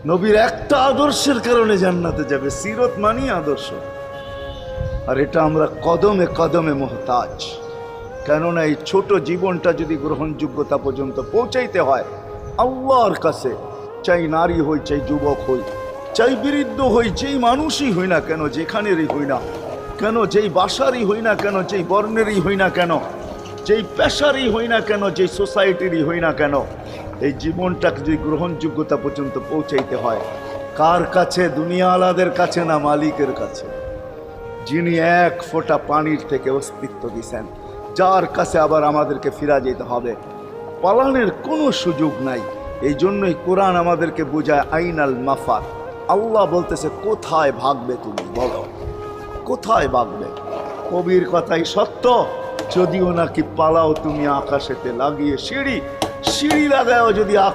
নবীর একটা আদর্শের কারণে জান্নাতে যাবে। সিরত মানি আদর্শ, আর এটা আমরা কদমে কদমে মোহতাজ। কেননা এই ছোট জীবনটা যদি গ্রহণযোগ্যতা পর্যন্ত পৌঁছাইতে হয় আল্লাহর কাছে, চাই নারী হই, চাই যুবক হই, চাই বৃদ্ধ হই, যেই মানুষই হই না কেন, যেখানেরই হই না কেন, যেই বাসারই হই না কেন, যেই বর্ণেরই হই না কেন, যেই পেশারই হই না কেন, যেই সোসাইটিরই হই না কেন, এই জীবনটাকে যদি গ্রহণযোগ্যতা পর্যন্ত পৌঁছাইতে হয় কার কাছে? দুনিয়াওয়ালাদের কাছে না, মালিকের কাছে, যিনি এক ফোঁটা পানির থেকে অস্তিত্ব দিছেন, যার কাছে আবার আমাদেরকে ফিরা যেতে হবে। পালানের কোনো সুযোগ নাই। এই জন্যই কোরআন আমাদেরকে বোঝায় আইনাল মাফার। আল্লাহ বলতেছে কোথায় ভাগবে তুমি, বলো কোথায় ভাগবে? কবির কথাই সত্য, যদিও নাকি পালাও তুমি আকাশেতে লাগিয়ে সিঁড়ি, সিঁড়ি লাগাও যদি আকাশ